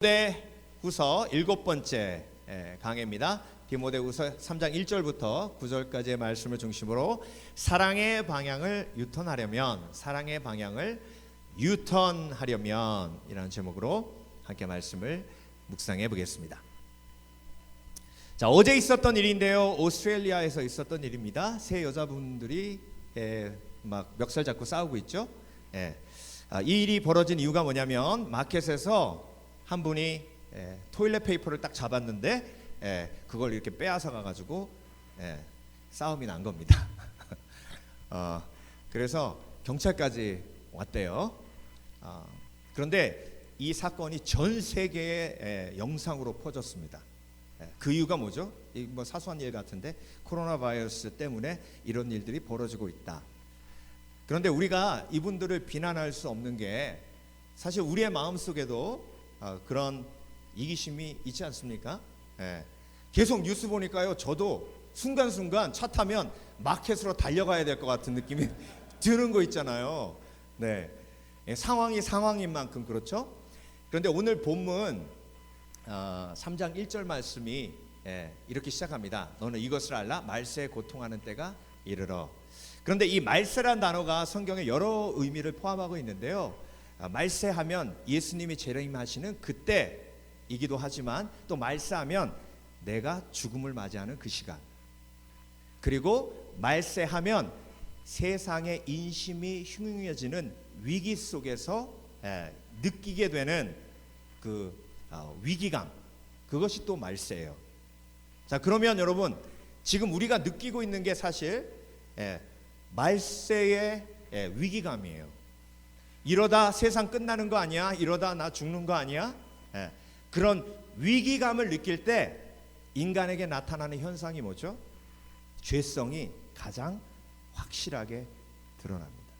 디모데후서 7번째 강해입니다. 디모데후서 3장 1절부터 9절까지의 말씀을 중심으로 사랑의 방향을 유턴하려면 이라는 제목으로 함께 말씀을 묵상해 보겠습니다. 자, 어제 있었던 일인데요. 오스트레일리아에서 있었던 일입니다. 세 여자분들이 막 멱살 잡고 싸우고 있죠. 이 일이 벌어진 이유가 뭐냐면 마켓에서 한 분이 토일렛 페이퍼를 딱 잡았는데 그걸 이렇게 빼앗아 가지고 싸움이 난 겁니다. 그래서 경찰까지 왔대요. 그런데 이 사건이 전 세계에 영상으로 퍼졌습니다. 그 이유가 뭐죠? 뭐 사소한 일 같은데 코로나 바이러스 때문에 이런 일들이 벌어지고 있다. 그런데 우리가 이분들을 비난할 수 없는 게 사실 우리의 마음속에도 그런 이기심이 있지 않습니까? 계속 뉴스 보니까요, 저도 순간순간 차 타면 마켓으로 달려가야 될 것 같은 느낌이 드는 거 있잖아요. 상황이 상황인 만큼 그렇죠. 그런데 오늘 본문 3장 1절 말씀이 이렇게 시작합니다. 너는 이것을 알라, 말세에 고통하는 때가 이르러. 그런데 이 말세란 단어가 성경에 여러 의미를 포함하고 있는데요, 말세하면 예수님이 재림하시는 그때이기도 하지만 또 말세하면 내가 죽음을 맞이하는 그 시간, 그리고 말세하면 세상의 인심이 흉흉해지는 위기 속에서 느끼게 되는 그 위기감, 그것이 또 말세예요. 자, 그러면 여러분, 지금 우리가 느끼고 있는 게 사실 말세의 위기감이에요. 이러다 세상 끝나는 거 아니야? 이러다 나 죽는 거 아니야? 그런 위기감을 느낄 때 인간에게 나타나는 현상이 뭐죠? 죄성이 가장 확실하게 드러납니다.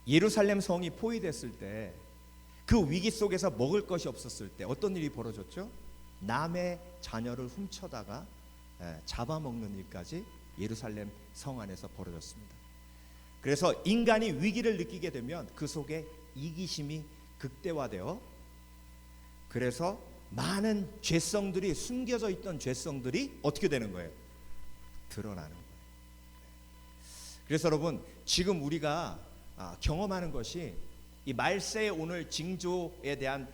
예루살렘 성이 포위됐을 때, 그 위기 속에서 먹을 것이 없었을 때 어떤 일이 벌어졌죠? 남의 자녀를 훔쳐다가 잡아먹는 일까지 예루살렘 성 안에서 벌어졌습니다. 그래서 인간이 위기를 느끼게 되면 그 속에 이기심이 극대화되어, 그래서 많은 죄성들이, 숨겨져 있던 죄성들이 어떻게 되는 거예요? 드러나는 거예요. 그래서 여러분, 지금 우리가 경험하는 것이 이 말세의 오늘 징조에 대한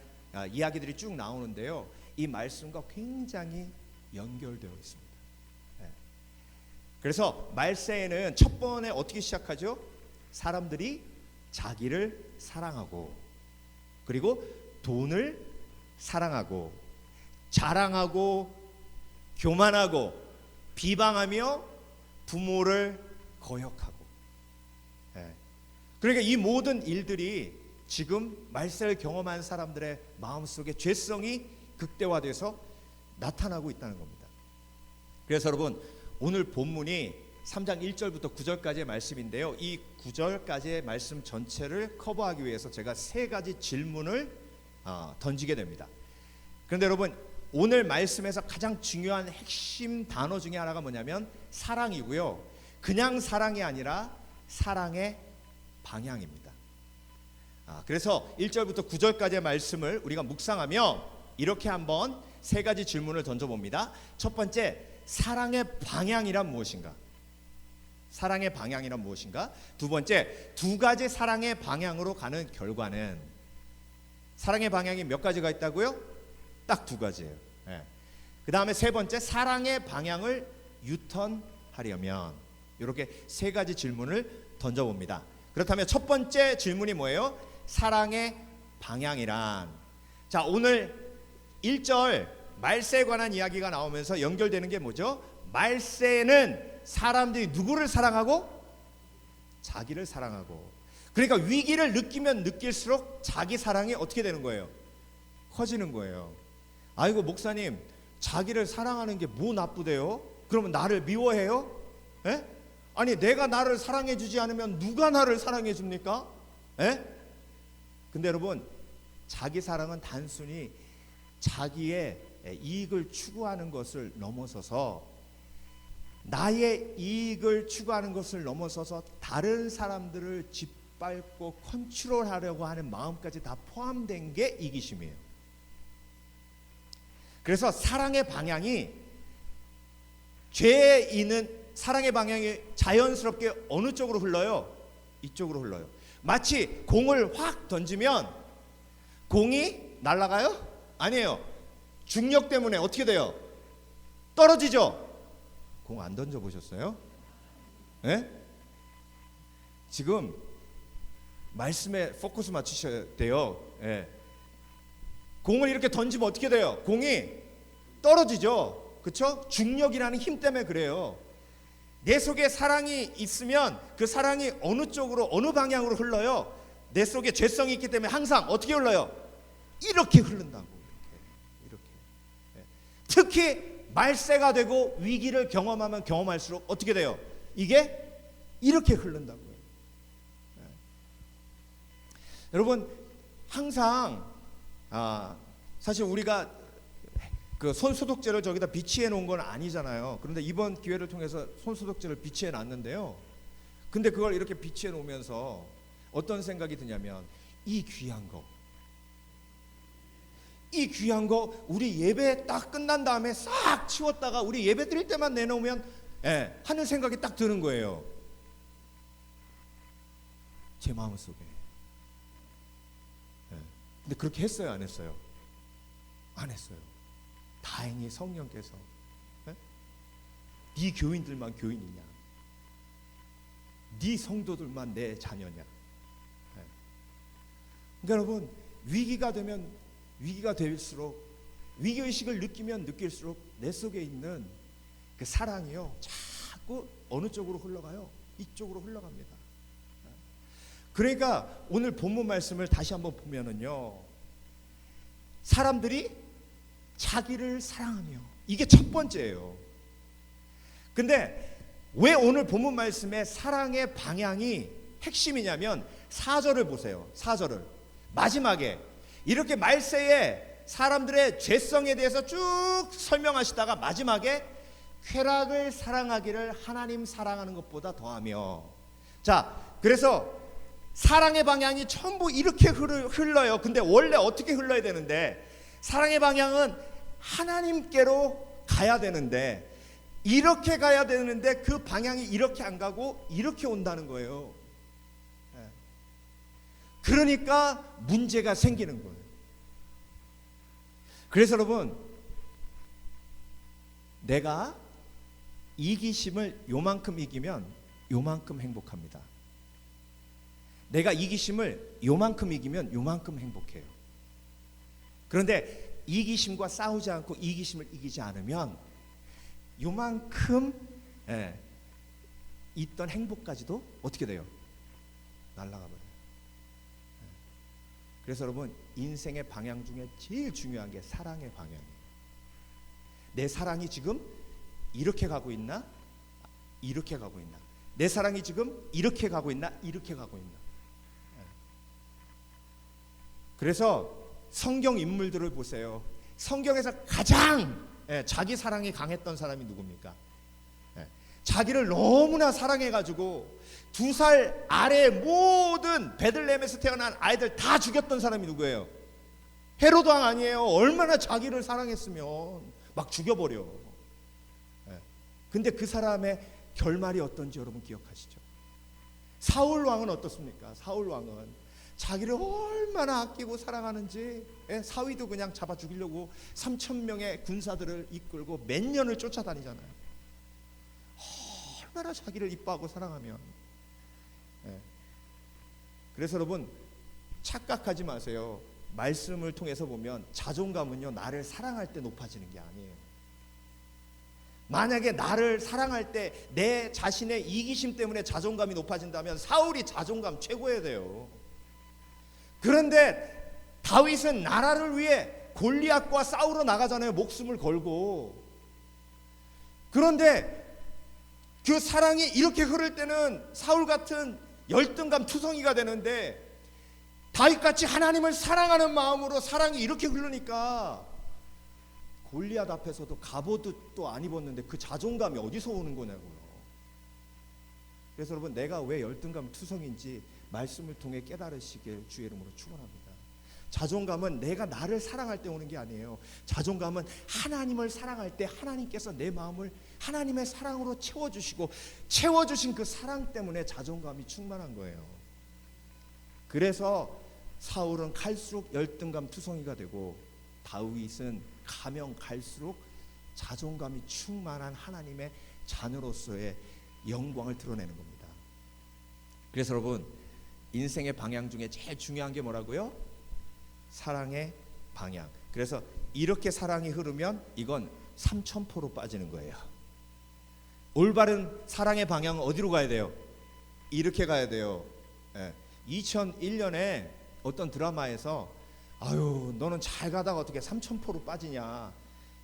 이야기들이 쭉 나오는데요, 이 말씀과 굉장히 연결되어 있습니다. 그래서 말세에는 첫 번에 어떻게 시작하죠? 사람들이 자기를 사랑하고, 그리고 돈을 사랑하고, 자랑하고, 교만하고, 비방하며 부모를 거역하고. 그러니까 이 모든 일들이 지금 말세를 경험한 사람들의 마음속에 죄성이 극대화돼서 나타나고 있다는 겁니다. 그래서 여러분, 오늘 본문이 3장 1절부터 9절까지의 말씀인데요, 이 9절까지의 말씀 전체를 커버하기 위해서 제가 세 가지 질문을 던지게 됩니다. 그런데 여러분, 오늘 말씀에서 가장 중요한 핵심 단어 중에 하나가 뭐냐면 사랑이고요, 그냥 사랑이 아니라 사랑의 방향입니다. 그래서 1절부터 9절까지의 말씀을 우리가 묵상하며 이렇게 한번 세 가지 질문을 던져봅니다. 첫 번째, 사랑의 방향이란 무엇인가? 사랑의 방향이란 무엇인가? 두 번째, 두 가지 사랑의 방향으로 가는 결과는, 사랑의 방향이 몇 가지가 있다고요? 딱 두 가지예요. 그 다음에 세 번째, 사랑의 방향을 유턴하려면, 이렇게 세 가지 질문을 던져봅니다. 그렇다면 첫 번째 질문이 뭐예요? 사랑의 방향이란. 자, 오늘 1절 말세에 관한 이야기가 나오면서 연결되는 게 뭐죠? 말세는 사람들이 누구를 사랑하고? 자기를 사랑하고. 그러니까 위기를 느끼면 느낄수록 자기 사랑이 어떻게 되는 거예요? 커지는 거예요. 아이고, 목사님, 자기를 사랑하는 게 뭐 나쁘대요? 그러면 나를 미워해요? 아니, 내가 나를 사랑해 주지 않으면 누가 나를 사랑해 줍니까? 근데 여러분, 자기 사랑은 단순히 자기의 이익을 추구하는 것을 넘어서서, 나의 이익을 추구하는 것을 넘어서서 다른 사람들을 짓밟고 컨트롤하려고 하는 마음까지 다 포함된 게 이기심이에요. 그래서 사랑의 방향이 죄에 있는 사랑의 방향이 자연스럽게 어느 쪽으로 흘러요? 이쪽으로 흘러요. 마치 공을 확 던지면 공이 날아가요? 아니에요. 중력 때문에 어떻게 돼요? 떨어지죠? 공 안 던져보셨어요? 네? 지금 말씀에 포커스 맞추셔야 돼요. 네. 공을 이렇게 던지면 어떻게 돼요? 공이 떨어지죠? 그렇죠? 중력이라는 힘 때문에 그래요. 내 속에 사랑이 있으면 그 사랑이 어느 쪽으로 어느 방향으로 흘러요? 내 속에 죄성이 있기 때문에 항상 어떻게 흘러요? 이렇게 흐른다고. 이렇게. 네. 특히 말세가 되고 위기를 경험하면 경험할수록 어떻게 돼요? 이게 이렇게 흐른다고요. 네. 여러분 항상 사실 우리가 그 손소독제를 저기다 비치해 놓은 건 아니잖아요. 그런데 이번 기회를 통해서 손소독제를 비치해 놨는데요. 근데 그걸 이렇게 비치해 놓으면서 어떤 생각이 드냐면 이 귀한 거 우리 예배 딱 끝난 다음에 싹 치웠다가 우리 예배 드릴 때만 내놓으면 하는 생각이 딱 드는 거예요. 제 마음속에. 근데 그렇게 했어요, 안 했어요? 안 했어요. 다행히 성령께서 네 교인들만 교인이냐, 네 성도들만 내 자녀냐. 그러니까 여러분 위기가 되면 위기가 될수록 위기의식을 느끼면 느낄수록 내 속에 있는 그 사랑이요 자꾸 어느 쪽으로 흘러가요? 이쪽으로 흘러갑니다. 그러니까 오늘 본문 말씀을 다시 한번 보면은요, 사람들이 자기를 사랑하며, 이게 첫 번째예요. 근데 왜 오늘 본문 말씀에 사랑의 방향이 핵심이냐면 4절을 보세요. 4절을 마지막에 이렇게 말세에 사람들의 죄성에 대해서 쭉 설명하시다가 마지막에 쾌락을 사랑하기를 하나님 사랑하는 것보다 더하며. 자, 그래서 사랑의 방향이 전부 이렇게 흘러요. 근데 원래 어떻게 흘러야 되는데, 사랑의 방향은 하나님께로 가야 되는데, 이렇게 가야 되는데 그 방향이 이렇게 안 가고 이렇게 온다는 거예요. 그러니까 문제가 생기는 거예요. 그래서 여러분, 내가 이기심을 요만큼 이기면 요만큼 행복합니다. 내가 이기심을 요만큼 이기면 요만큼 행복해요. 그런데 이기심과 싸우지 않고 이기심을 이기지 않으면 요만큼 있던 행복까지도 어떻게 돼요? 날아가 버려요. 그래서 여러분, 인생의 방향 중에 제일 중요한 게 사랑의 방향이에요. 내 사랑이 지금 이렇게 가고 있나? 이렇게 가고 있나? 내 사랑이 지금 이렇게 가고 있나? 이렇게 가고 있나? 그래서 성경 인물들을 보세요. 성경에서 가장 자기 사랑이 강했던 사람이 누굽니까? 자기를 너무나 사랑해가지고 2살 아래 모든 베들레헴에서 태어난 아이들 다 죽였던 사람이 누구예요? 헤로드 왕 아니에요? 얼마나 자기를 사랑했으면 막 죽여버려. 근데 그 사람의 결말이 어떤지 여러분 기억하시죠? 사울 왕은 어떻습니까? 사울 왕은 자기를 얼마나 아끼고 사랑하는지 사위도 그냥 잡아 죽이려고 3,000명의 군사들을 이끌고 몇 년을 쫓아다니잖아요. 얼마나 자기를 이뻐하고 사랑하면. 그래서 여러분 착각하지 마세요. 말씀을 통해서 보면 자존감은요 나를 사랑할 때 높아지는 게 아니에요. 만약에 나를 사랑할 때 내 자신의 이기심 때문에 자존감이 높아진다면 사울이 자존감 최고해야 돼요. 그런데 다윗은 나라를 위해 골리앗과 싸우러 나가잖아요. 목숨을 걸고. 그런데 그 사랑이 이렇게 흐를 때는 사울 같은 열등감 투성이가 되는데, 다윗같이 하나님을 사랑하는 마음으로 사랑이 이렇게 흐르니까 골리앗 앞에서도 갑옷도 안 입었는데 그 자존감이 어디서 오는 거냐고요. 그래서 여러분, 내가 왜 열등감 투성인지 말씀을 통해 깨달으시길 주의 이름으로 축원합니다. 자존감은 내가 나를 사랑할 때 오는 게 아니에요. 자존감은 하나님을 사랑할 때 하나님께서 내 마음을 하나님의 사랑으로 채워주시고 채워주신 그 사랑 때문에 자존감이 충만한 거예요. 그래서 사울은 갈수록 열등감 투성이가 되고 다윗은 가면 갈수록 자존감이 충만한 하나님의 자녀로서의 영광을 드러내는 겁니다. 그래서 여러분, 인생의 방향 중에 제일 중요한 게 뭐라고요? 사랑의 방향. 그래서 이렇게 사랑이 흐르면 이건 삼천포로 빠지는 거예요. 올바른 사랑의 방향은 어디로 가야 돼요? 이렇게 가야 돼요. 2001년에 어떤 드라마에서 아유 너는 잘 가다가 어떻게 삼천포로 빠지냐,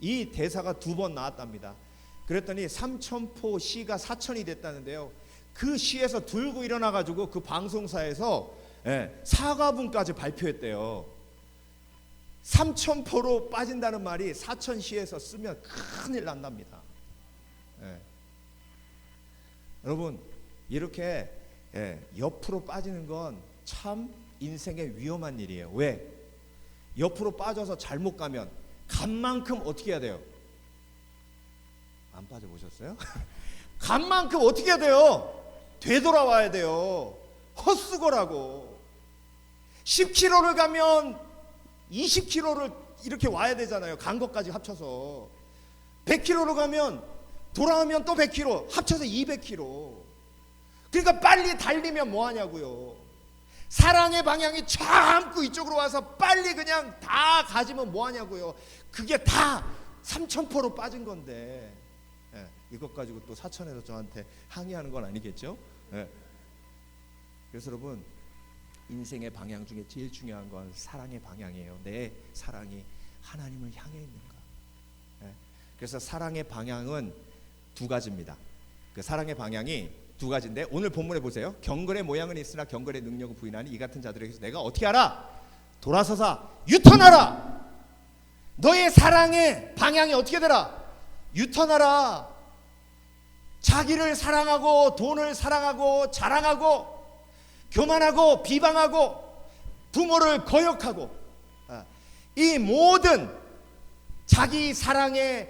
이 대사가 2번 나왔답니다. 그랬더니 삼천포 시가 4천이 됐다는데요. 그 시에서 들고 일어나가지고 그 방송사에서 사과문까지 발표했대요. 삼천포로 빠진다는 말이 사천시에서 쓰면 큰일 난답니다. 여러분, 이렇게 옆으로 빠지는 건 참 인생의 위험한 일이에요. 왜? 옆으로 빠져서 잘못 가면 간 만큼 어떻게 해야 돼요? 안 빠져보셨어요? 간 만큼 어떻게 해야 돼요? 되돌아와야 돼요. 헛수고라고. 10km를 가면 20km를 이렇게 와야 되잖아요. 간 것까지 합쳐서. 100km로 가면 돌아오면 또 100km, 합쳐서 200km. 그러니까 빨리 달리면 뭐 하냐고요. 사랑의 방향이 참고 이쪽으로 와서 빨리 그냥 다 가지면 뭐 하냐고요. 그게 다 삼천포로 빠진 건데 이것 가지고 또 사천에서 저한테 항의하는 건 아니겠죠? 그래서 여러분, 인생의 방향 중에 제일 중요한 건 사랑의 방향이에요. 내 사랑이 하나님을 향해 있는가. 그래서 사랑의 방향은 2가지입니다. 그 사랑의 방향이 2가지인데 오늘 본문에 보세요. 경건의 모양은 있으나 경건의 능력은 부인하니 이 같은 자들에게서 내가 어떻게 하라? 돌아서서 유턴하라. 너의 사랑의 방향이 어떻게 되라? 유턴하라. 자기를 사랑하고 돈을 사랑하고 자랑하고 교만하고 비방하고 부모를 거역하고 이 모든 자기 사랑의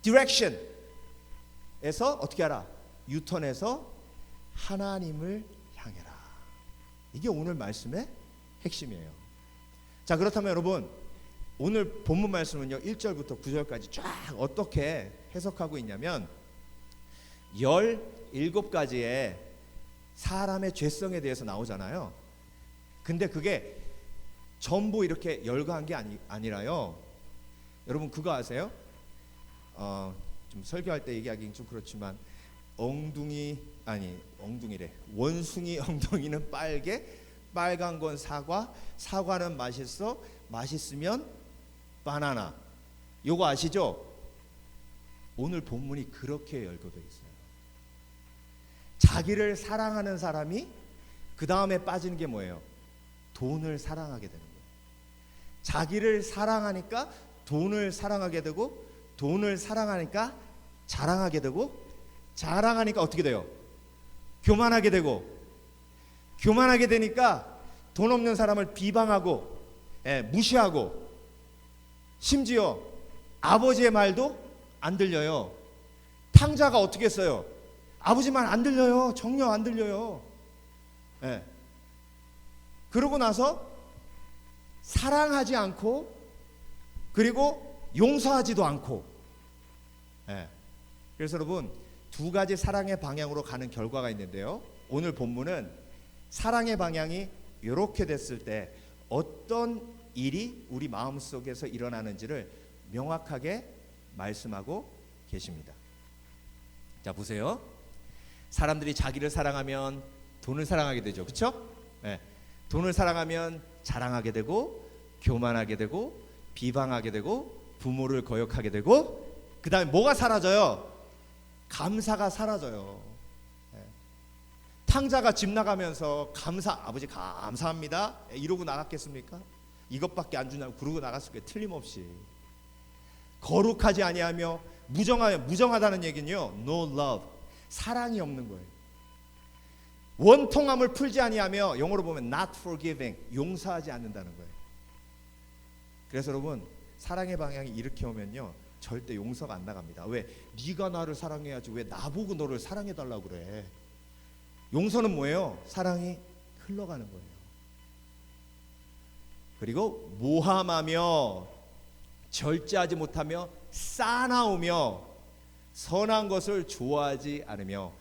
디렉션에서 어떻게 하라? 유턴해서 하나님을 향해라. 이게 오늘 말씀의 핵심이에요. 자, 그렇다면 여러분, 오늘 본문 말씀은요 1절부터 9절까지 쫙 어떻게 해석하고 있냐면 17가지의 사람의 죄성에 대해서 나오잖아요. 근데 그게 전부 이렇게 열거한 게 아니라요. 여러분 그거 아세요? 좀 설교할 때 얘기하기는 좀 그렇지만 원숭이 엉덩이는 빨개, 빨간 건 사과, 사과는 맛있으면 바나나. 요거 아시죠? 오늘 본문이 그렇게 열거되어 있어요. 자기를 사랑하는 사람이 그 다음에 빠지는 게 뭐예요? 돈을 사랑하게 되는 거예요. 자기를 사랑하니까 돈을 사랑하게 되고, 돈을 사랑하니까 자랑하게 되고, 자랑하니까 어떻게 돼요? 교만하게 되고, 교만하게 되니까 돈 없는 사람을 비방하고 무시하고, 심지어 아버지의 말도 안 들려요. 탕자가 어떻게 했어요? 아버지 말 안 들려요. 정녕 안 들려요. 그러고 나서 사랑하지 않고, 그리고 용서하지도 않고. 그래서 여러분 2가지 사랑의 방향으로 가는 결과가 있는데요. 오늘 본문은 사랑의 방향이 이렇게 됐을 때 어떤 일이 우리 마음속에서 일어나는지를 명확하게 말씀하고 계십니다. 자, 보세요. 사람들이 자기를 사랑하면 돈을 사랑하게 되죠. 그렇죠? 돈을 사랑하면 자랑하게 되고, 교만하게 되고, 비방하게 되고, 부모를 거역하게 되고, 그 다음에 뭐가 사라져요? 감사가 사라져요. 탕자가 집 나가면서 아버지 감사합니다 이러고 나갔겠습니까? 이것밖에 안 주냐고 그러고 나갔을 거예요. 틀림없이. 거룩하지 아니하며 무정하다는 얘기는요, no love, 사랑이 없는 거예요. 원통함을 풀지 아니하며, 영어로 보면 not forgiving, 용서하지 않는다는 거예요. 그래서 여러분, 사랑의 방향이 이렇게 오면요, 절대 용서가 안 나갑니다. 왜? 네가 나를 사랑해야지 왜 나보고 너를 사랑해달라고 그래. 용서는 뭐예요? 사랑이 흘러가는 거예요. 그리고 모함하며, 절제하지 못하며, 싸나우며, 선한 것을 좋아하지 않으며,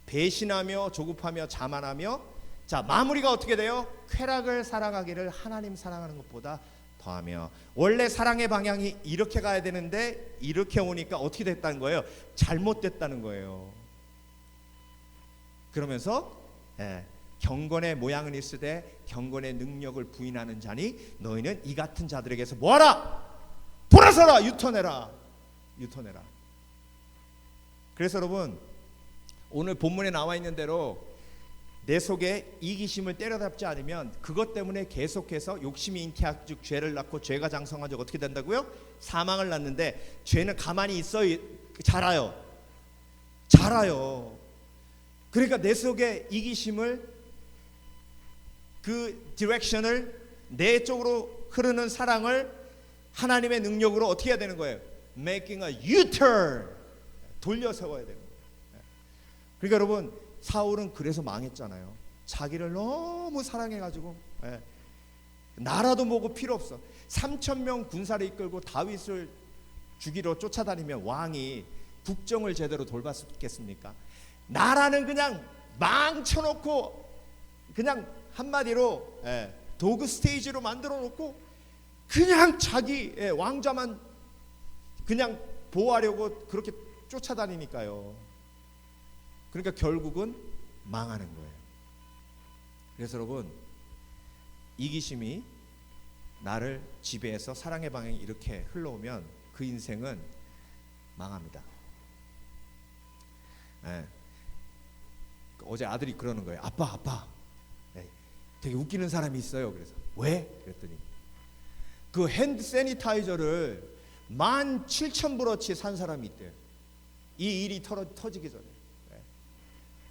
배신하며, 조급하며, 자만하며. 자, 마무리가 어떻게 돼요? 쾌락을 사랑하기를 하나님 사랑하는 것보다 더하며. 원래 사랑의 방향이 이렇게 가야 되는데 이렇게 오니까 어떻게 됐다는 거예요? 잘못됐다는 거예요. 그러면서 경건의 모양은 있으되 경건의 능력을 부인하는 자니 너희는 이 같은 자들에게서 뭐하라? 돌아서라! 유턴해라! 유턴해라! 그래서 여러분, 오늘 본문에 나와 있는 대로 내 속에 이기심을 때려잡지 않으면 그것 때문에 계속해서 욕심이 잉태한 즉 죄를 낳고, 죄가 장성한 즉 어떻게 된다고요? 사망을 낳는데, 죄는 가만히 있어 자라요. 자라요. 그러니까 내 속에 이기심을, 그 디렉션을, 내 쪽으로 흐르는 사랑을 하나님의 능력으로 어떻게 해야 되는 거예요? Making a U-turn, 돌려 세워야 되는 거예요. 그러니까 여러분, 사울은 그래서 망했잖아요. 자기를 너무 사랑해가지고, 나라도 뭐고 필요 없어. 3,000명 군사를 이끌고 다윗을 죽이러 쫓아다니면 왕이 국정을 제대로 돌봤겠습니까? 나라는 그냥 망쳐놓고, 그냥 한마디로 도그 스테이지로 만들어 놓고 그냥 자기 왕자만 그냥 보호하려고 그렇게 쫓아다니니까요. 그러니까 결국은 망하는 거예요. 그래서 여러분, 이기심이 나를 지배해서 사랑의 방향이 이렇게 흘러오면 그 인생은 망합니다. 어제 아들이 그러는 거예요. 아빠, 되게 웃기는 사람이 있어요. 그래서 왜? 그랬더니 그 핸드 세니타이저를 17,000불어치 산 사람이 있대요. 이 일이 터지기 전에.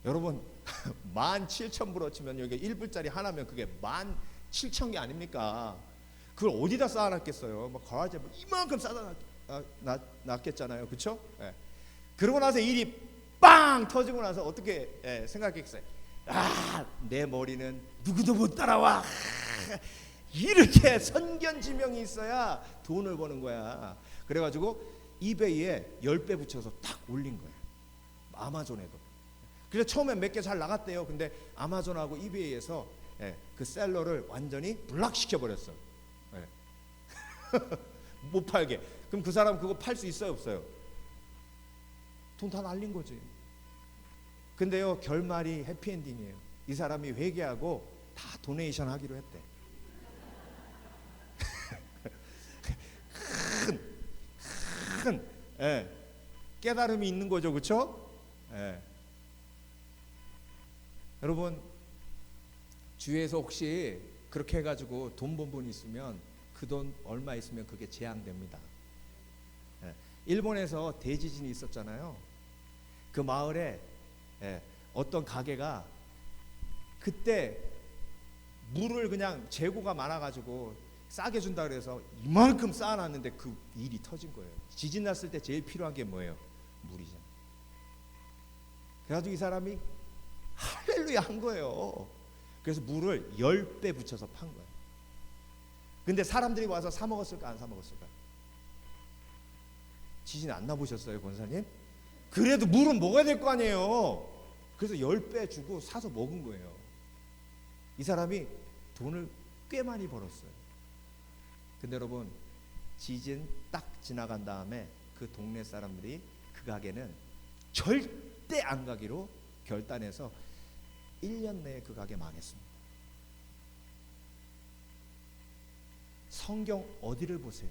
여러분, 17,000불어치면 여기 1불짜리 하나면 그게 17,000개 아닙니까? 그걸 어디다 쌓아놨겠어요? 막 가라지에 이만큼 쌓아 놨겠잖아요, 그렇죠? 그러고 나서 일이 빵 터지고 나서 어떻게 생각했어요? 내 머리는 누구도 못 따라와. 이렇게 선견지명이 있어야 돈을 버는 거야. 그래가지고 이베이에 10배 붙여서 딱 올린 거야. 아마존에도. 그래서 처음에 몇 개 잘 나갔대요. 근데 아마존하고 이베이에서 그 셀러를 완전히 블락시켜 버렸어. 못 팔게. 그럼 그 사람 그거 팔 수 있어요, 없어요? 돈 다 날린 거지. 근데요, 결말이 해피엔딩이에요. 이 사람이 회개하고 다 도네이션 하기로 했대. 큰 깨달음이 있는 거죠, 그렇죠? 여러분, 주위에서 혹시 그렇게 해가지고 돈 번 분 있으면 그 돈 얼마 있으면 그게 재앙됩니다. 일본에서 대지진이 있었잖아요. 그 마을에 어떤 가게가 그때 물을 그냥 재고가 많아가지고 싸게 준다 그래서 이만큼 쌓아놨는데 그 일이 터진 거예요. 지진 났을 때 제일 필요한 게 뭐예요? 물이잖아요. 그래가지고 이 사람이 할렐루야 한 거예요. 그래서 물을 10배 붙여서 판 거예요. 근데 사람들이 와서 사 먹었을까 안 사 먹었을까? 지진 안 나보셨어요, 권사님? 그래도 물은 먹어야 될 거 아니에요. 그래서 10배 주고 사서 먹은 거예요. 이 사람이 돈을 꽤 많이 벌었어요. 근데 여러분, 지진 딱 지나간 다음에 그 동네 사람들이 그 가게는 절대 안 가기로 결단해서 1년 내에 그 가게 망했습니다. 성경 어디를 보세요?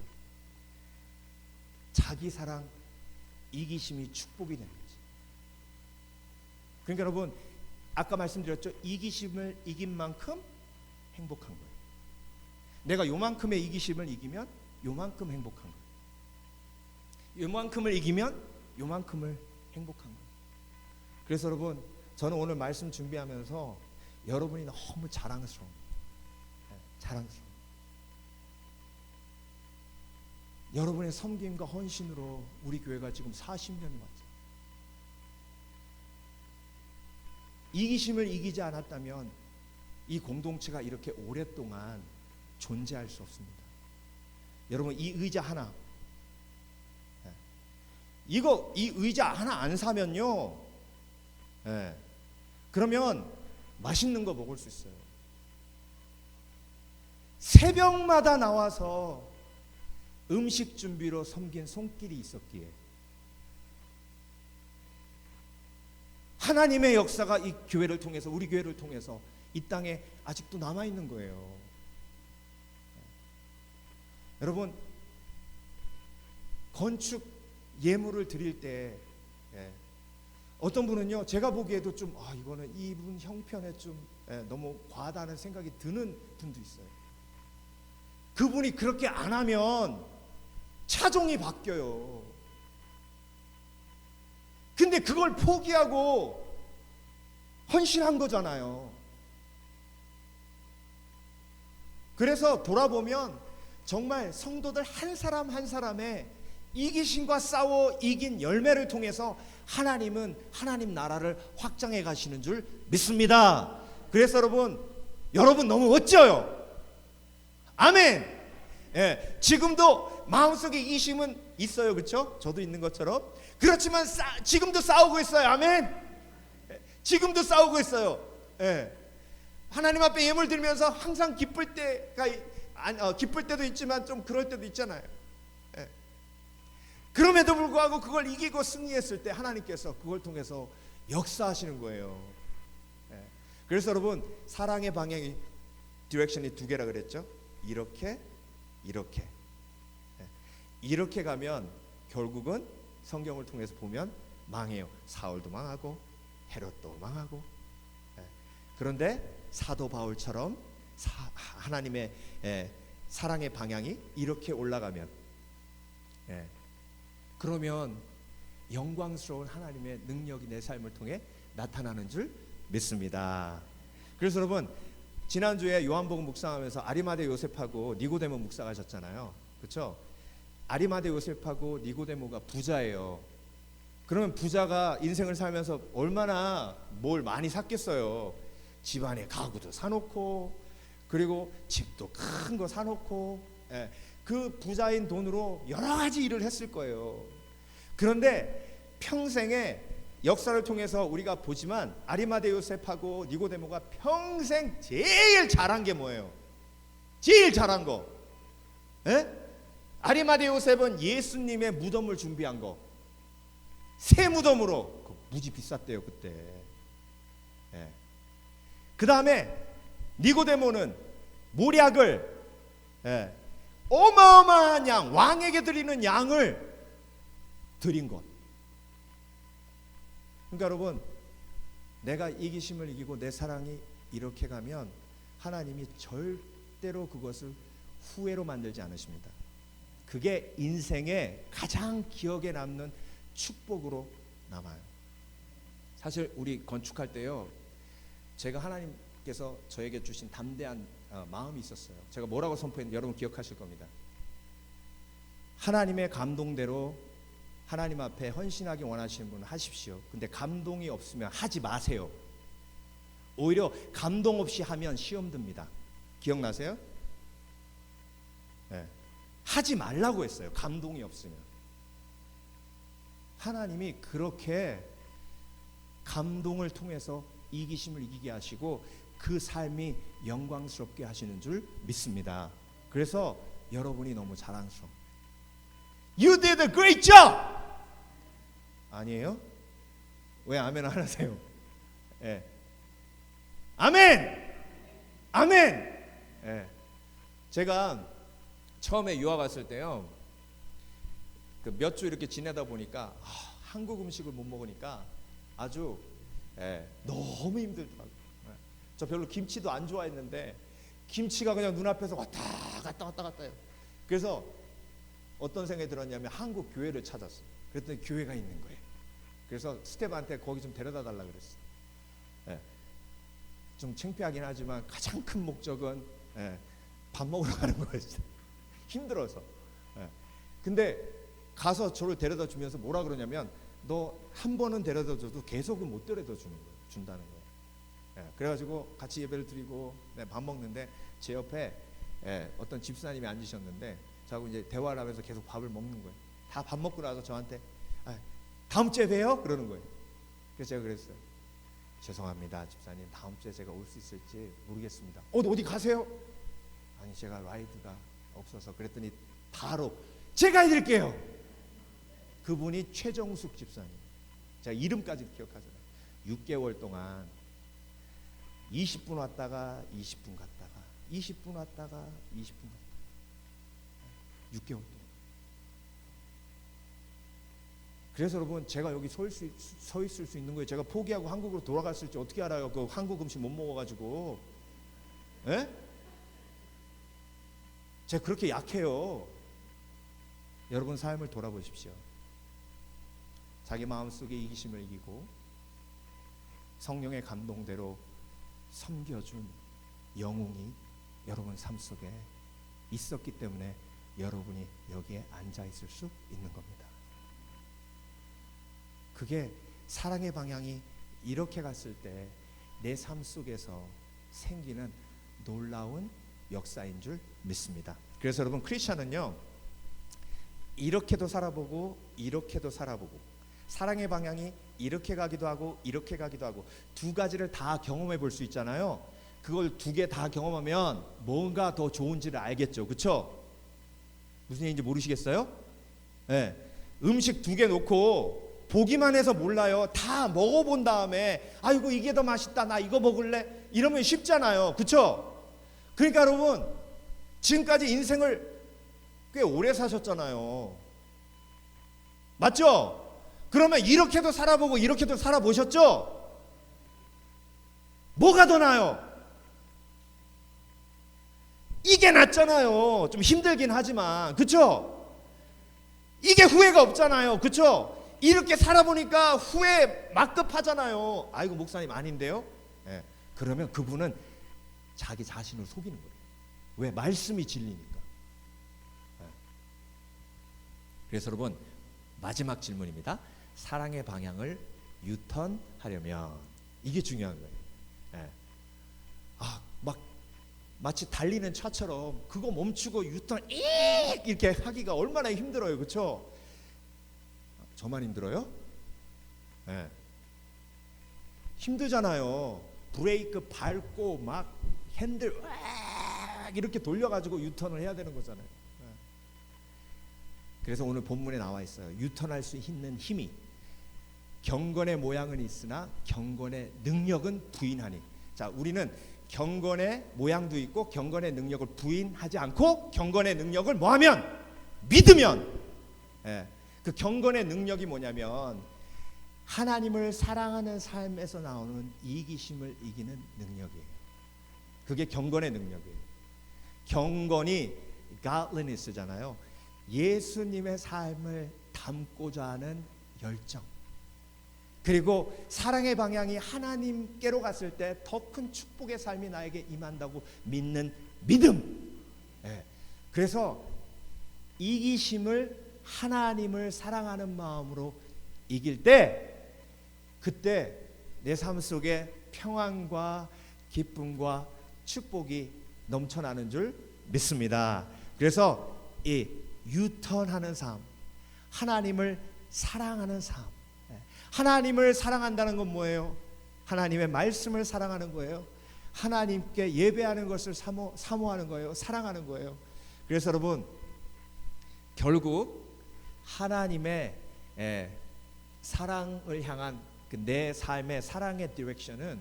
자기 사랑, 이기심이 축복이 되는 거지. 그러니까 여러분, 아까 말씀드렸죠? 이기심을 이긴 만큼 행복한 거예요. 내가 요만큼의 이기심을 이기면 요만큼 행복한 거예요. 요만큼을 이기면 요만큼을 행복한 거예요. 그래서 여러분, 저는 오늘 말씀 준비하면서 여러분이 너무 자랑스러운, 자랑스러운. 여러분의 섬김과 헌신으로 우리 교회가 지금 40년이 왔죠. 이기심을 이기지 않았다면 이 공동체가 이렇게 오랫동안 존재할 수 없습니다. 여러분, 이 의자 하나, 이 의자 하나 안 사면요, 그러면 맛있는 거 먹을 수 있어요. 새벽마다 나와서 음식 준비로 섬긴 손길이 있었기에 하나님의 역사가 이 교회를 통해서, 우리 교회를 통해서 이 땅에 아직도 남아있는 거예요. 여러분, 건축 예물을 드릴 때 어떤 분은요, 제가 보기에도 좀 이거는 이분 형편에 좀 너무 과하다는 생각이 드는 분도 있어요. 그분이 그렇게 안 하면 차종이 바뀌어요. 근데 그걸 포기하고 헌신한 거잖아요. 그래서 돌아보면 정말 성도들 한 사람 한 사람의 이기심과 싸워 이긴 열매를 통해서 하나님은 하나님 나라를 확장해 가시는 줄 믿습니다. 그래서 여러분 너무 멋져요. 아멘. 지금도 마음속에 이기심은 있어요, 그렇죠? 저도 있는 것처럼. 그렇지만 지금도 싸우고 있어요. 아멘. 지금도 싸우고 있어요. 하나님 앞에 예물 드리면서 항상 기쁠 때도 있지만 좀 그럴 때도 있잖아요. 그럼에도 불구하고 그걸 이기고 승리했을 때 하나님께서 그걸 통해서 역사하시는 거예요. 그래서 여러분, 사랑의 방향이 디렉션이 두 개라 그랬죠. 이렇게 가면 결국은 성경을 통해서 보면 망해요. 사울도 망하고 헤롯도 망하고. 그런데 사도 바울처럼 하나님의 사랑의 방향이 이렇게 올라가면, 그러면 영광스러운 하나님의 능력이 내 삶을 통해 나타나는 줄 믿습니다. 그래서 여러분, 지난주에 요한복음 묵상하면서 아리마대 요셉하고 니고데모 묵상하셨잖아요, 그렇죠? 아리마대 요셉하고 니고데모가 부자예요. 그러면 부자가 인생을 살면서 얼마나 뭘 많이 샀겠어요. 집안에 가구도 사놓고, 그리고 집도 큰 거 사놓고, 그 부자인 돈으로 여러 가지 일을 했을 거예요. 그런데 평생에 역사를 통해서 우리가 보지만 아리마대 요셉하고 니고데모가 평생 제일 잘한 게 뭐예요? 제일 잘한 거, 아리마대 요셉은 예수님의 무덤을 준비한 거, 새 무덤으로, 무지 비쌌대요 그때. 그 다음에 니고데모는 몰약을, 어마어마한 양, 왕에게 드리는 양을 드린 것. 그러니까 여러분, 내가 이기심을 이기고 내 사랑이 이렇게 가면 하나님이 절대로 그것을 후회로 만들지 않으십니다. 그게 인생의 가장 기억에 남는 축복으로 남아요. 사실 우리 건축할 때요, 제가 하나님께서 저에게 주신 담대한 마음이 있었어요. 제가 뭐라고 선포했는지 여러분 기억하실 겁니다. 하나님의 감동대로 하나님 앞에 헌신하기 원하시는 분은 하십시오. 근데 감동이 없으면 하지 마세요. 오히려 감동 없이 하면 시험 듭니다. 기억나세요? 하지 말라고 했어요. 감동이 없으면. 하나님이 그렇게 감동을 통해서 이기심을 이기게 하시고 그 삶이 영광스럽게 하시는 줄 믿습니다. 그래서 여러분이 너무 자랑스러워. You did a great job! 아니에요? 왜 아멘 안 하세요? 아멘! 아멘! 제가 처음에 유학 왔을 때요, 몇 주 이렇게 지내다 보니까 한국 음식을 못 먹으니까 아주 너무 힘들더라고요. 저 별로 김치도 안 좋아했는데 김치가 그냥 눈앞에서 왔다 갔다 해요. 그래서 어떤 생각이 들었냐면 한국 교회를 찾았어요. 그랬더니 교회가 있는 거예요. 그래서 스텝한테 거기 좀 데려다 달라 그랬어요. 좀 창피하긴 하지만 가장 큰 목적은 밥 먹으러 가는 거예요. 진짜. 힘들어서. 근데 가서 저를 데려다 주면서 뭐라 그러냐면 너 한 번은 데려다 줘도 계속은 못 데려다 준다는 거예요. 그래가지고 같이 예배를 드리고 밥 먹는데 제 옆에 어떤 집사님이 앉으셨는데 저하고 이제 대화를 하면서 계속 밥을 먹는 거예요. 다 밥 먹고 나서 저한테 다음 주에 봬요? 그러는 거예요. 그래서 제가 그랬어요. 죄송합니다 집사님, 다음 주에 제가 올 수 있을지 모르겠습니다. 어디 가세요? 아니 제가 라이드가 없어서. 그랬더니 바로 제가 해드릴게요. 그분이 최정숙 집사님. 제가 이름까지 기억하잖아요. 6개월 동안 20분 왔다가 20분 갔다가 20분 왔다가 20분 갔다가 6개월 동안. 그래서 여러분 제가 여기 서 있을 수 있는 거예요. 제가 포기하고 한국으로 돌아갔을지 어떻게 알아요? 그 한국 음식 못 먹어가지고. 제가 그렇게 약해요. 여러분 삶을 돌아보십시오. 자기 마음속에 이기심을 이기고 성령의 감동대로 섬겨준 영웅이 여러분 삶 속에 있었기 때문에 여러분이 여기에 앉아 있을 수 있는 겁니다. 그게 사랑의 방향이 이렇게 갔을 때 내 삶 속에서 생기는 놀라운 역사인 줄 믿습니다. 그래서 여러분 크리스천은요, 이렇게도 살아보고 이렇게도 살아보고, 사랑의 방향이 이렇게 가기도 하고 이렇게 가기도 하고, 두 가지를 다 경험해 볼 수 있잖아요. 그걸 두 개 다 경험하면 뭔가 더 좋은지를 알겠죠. 그렇죠? 무슨 얘기인지 모르시겠어요? 음식 두 개 놓고 보기만 해서 몰라요. 다 먹어본 다음에 아이고 이게 더 맛있다, 나 이거 먹을래, 이러면 쉽잖아요. 그렇죠? 그러니까 여러분 지금까지 인생을 꽤 오래 사셨잖아요. 맞죠? 그러면 이렇게도 살아보고 이렇게도 살아보셨죠? 뭐가 더 나아요? 이게 낫잖아요. 좀 힘들긴 하지만. 그쵸? 이게 후회가 없잖아요. 그쵸? 이렇게 살아보니까 후회 막급하잖아요. 아이고 목사님 아닌데요? 그러면 그분은 자기 자신을 속이는 거예요. 왜? 말씀이 진리니까. 그래서 여러분 마지막 질문입니다. 사랑의 방향을 유턴하려면 이게 중요한 거예요. 막 마치 달리는 차처럼 그거 멈추고 유턴 이렇게 하기가 얼마나 힘들어요. 그렇죠? 저만 힘들어요? 힘들잖아요. 브레이크 밟고 막 핸들 이렇게 돌려가지고 유턴을 해야 되는 거잖아요. 그래서 오늘 본문에 나와 있어요. 유턴할 수 있는 힘이 경건의 모양은 있으나 경건의 능력은 부인하니. 자, 우리는 경건의 모양도 있고 경건의 능력을 부인하지 않고 경건의 능력을 뭐하면? 믿으면. 그 경건의 능력이 뭐냐면 하나님을 사랑하는 삶에서 나오는 이기심을 이기는 능력이에요. 그게 경건의 능력이에요. 경건이 godliness잖아요. 예수님의 삶을 담고자 하는 열정, 그리고 사랑의 방향이 하나님께로 갔을 때 더 큰 축복의 삶이 나에게 임한다고 믿는 믿음. 그래서 이기심을 하나님을 사랑하는 마음으로 이길 때, 그때 내 삶 속에 평안과 기쁨과 축복이 넘쳐나는 줄 믿습니다. 그래서 이 유턴하는 삶, 하나님을 사랑하는 삶. 하나님을 사랑한다는 건 뭐예요? 하나님의 말씀을 사랑하는 거예요. 하나님께 예배하는 것을 사모하는 거예요. 사랑하는 거예요. 그래서 여러분 결국 하나님의 사랑을 향한 내 삶의 사랑의 디렉션은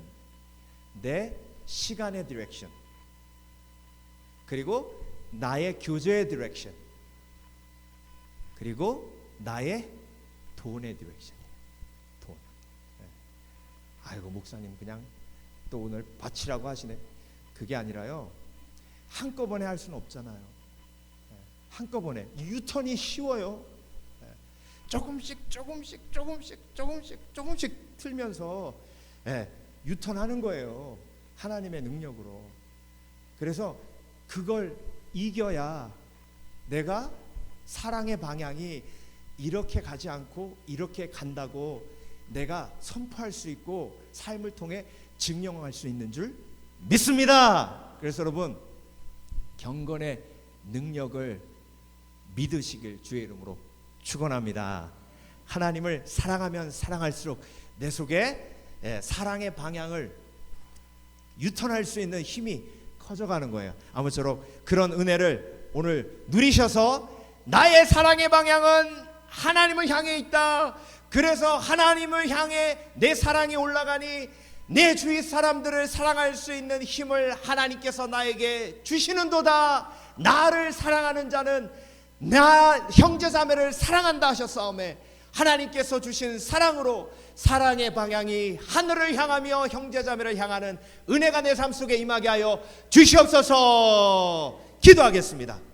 내 시간의 디렉션, 그리고 나의 교제의 디렉션, 그리고 나의 돈의 디렉션이에요. 돈. 아이고 목사님 그냥 또 오늘 바치라고 하시네. 그게 아니라요, 한꺼번에 할 수는 없잖아요. 한꺼번에 유턴이 쉬워요. 조금씩 틀면서 유턴하는 거예요. 하나님의 능력으로. 그래서 그걸 이겨야 내가 사랑의 방향이 이렇게 가지 않고 이렇게 간다고 내가 선포할 수 있고 삶을 통해 증명할 수 있는 줄 믿습니다. 그래서 여러분, 경건의 능력을 믿으시길 주의 이름으로 축원합니다. 하나님을 사랑하면 사랑할수록 내 속에 사랑의 방향을 유턴할 수 있는 힘이 커져가는 거예요. 아무쪼록 그런 은혜를 오늘 누리셔서 나의 사랑의 방향은 하나님을 향해 있다. 그래서 하나님을 향해 내 사랑이 올라가니 내 주위 사람들을 사랑할 수 있는 힘을 하나님께서 나에게 주시는도다. 나를 사랑하는 자는 나 형제자매를 사랑한다 하셨사오매 하나님께서 주신 사랑으로 사랑의 방향이 하늘을 향하며 형제자매를 향하는 은혜가 내 삶 속에 임하게 하여 주시옵소서. 기도하겠습니다.